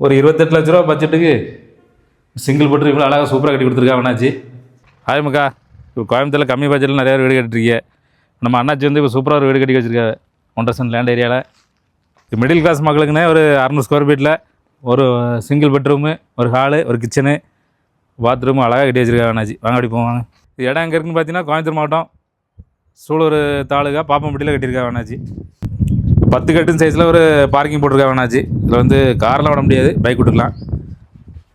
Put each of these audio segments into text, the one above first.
ஒரு 28 லட்ச ரூபா பட்ஜெட்டுக்கு சிங்கிள் பெட்ரூம் இவ்வளோ அழகாக சூப்பராக கட்டி கொடுத்துருக்கா அண்ணாச்சி. ஆயமுக்கா இப்போ கோயம்புத்தூரில் கம்மி பட்ஜெட்டில் நிறையா வீடு கட்டிருக்கீங்க. நம்ம அண்ணாச்சி வந்து இப்போ சூப்பராக ஒரு வீடு கட்டி வச்சுருக்காரு 1.5 சென்ட் லேண்ட் ஏரியாவில். மிடில் கிளாஸ் மக்களுக்குன்னே ஒரு 600 ஸ்கொயர் ஃபீட்டில் ஒரு சிங்கிள் பெட்ரூமு, ஒரு ஹாலு, ஒரு கிச்சனு, பாத்ரூமு அழகாக கட்டி வச்சுருக்காங்க அண்ணாச்சி. வாங்க அப்படி போவாங்க. இது இடம் எங்கே இருக்குன்னு பார்த்தீங்கன்னா கோயம்புத்தூர் மாவட்டம் சூலூர் தாலுகா பாப்பம்பட்டியில் கட்டியிருக்காங்க அண்ணாச்சி. 10 கட்டின் சைஸில் ஒரு பார்க்கிங் போட்டிருக்காங்க அண்ணாச்சி. இதில் வந்து காரெலாம் விட முடியாது, பைக் விட்டுக்கலாம்.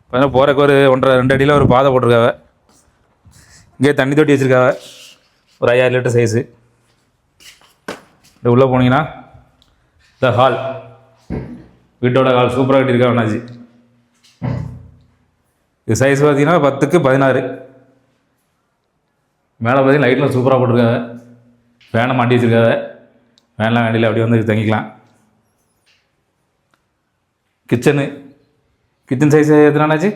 பார்த்தீங்கன்னா போகிறக்கு ஒரு 1.5-2 அடியில் ஒரு பாதை போட்டிருக்காங்க. இங்கே தண்ணி தொட்டி வச்சுருக்காங்க, ஒரு 5000 லிட்டர் சைஸு. இது உள்ளே போனீங்கன்னா இந்த ஹால், வீட்டோட ஹால் சூப்பராக கட்டியிருக்காங்க அண்ணாச்சி. இது சைஸ் பார்த்தீங்கன்னா 10க்கு 16. மேலே பார்த்தீங்கன்னா லைட்லாம் சூப்பராக போட்டிருக்காங்க, ஃபேனை மாட்டி வச்சுருக்காங்க. ஃபேன்லாம் வேண்டியில் அப்படியே வந்து தங்கிக்கலாம். கிச்சன் சைஸ் எத்தனை அண்ணாச்சி?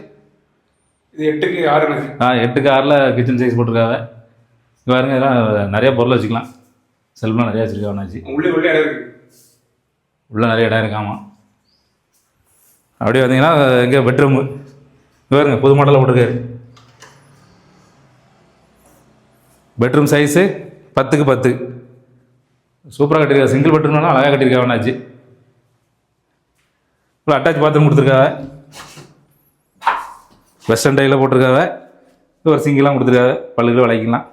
இது 8க்கு 6 அண்ணாச்சி. 8க்கு 6ல் கிச்சன் சைஸ் போட்டிருக்காங்க. இங்கே பாருங்க, இதெல்லாம் நிறைய பொருள் வச்சுக்கலாம். செல்ஃப்லாம் நிறையா வச்சுருக்காங்க அண்ணாச்சி. உள்ளே இடம் இருக்குது, உள்ளே நிறைய இடம் இருக்காமா. அப்படியே வந்தீங்கன்னா இங்கே பெட்ரூமு பாருங்க, புது மாடலில் போட்டிருக்காரு. பெட்ரூம் சைஸு 10க்கு 10 சூப்பராக கட்டியிருக்காரு. சிங்கிள் பெட்ரூம்னாலும் அழகாக கட்டியிருக்காங்க அண்ணாச்சி. இப்போ அட்டாச் பாத்ரூம் கொடுத்துருக்காங்க, வெஸ்டர்ன் டைலில் போட்டிருக்காங்க. ஒரு சிங்கிளாக கொடுத்துருக்காங்க, பல்லுக்கு விளைக்கலாம்.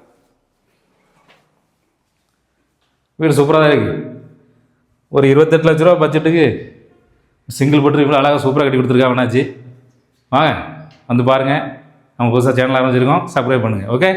வீடு சூப்பராக தான் இருக்குது. ஒரு 28 லட்ச ரூபா பட்ஜெட்டுக்கு சிங்கிள் பெட்ரூம் இவ்வளோ அழகாக சூப்பராக கட்டி கொடுத்துருக்காங்க அண்ணாச்சி. வாங்க வந்து பாருங்கள். நம்ம புதுசாக சேனல் ஆரம்பிச்சிருக்கோம், சப்ஸ்கிரைப் பண்ணுங்கள். ஓகே.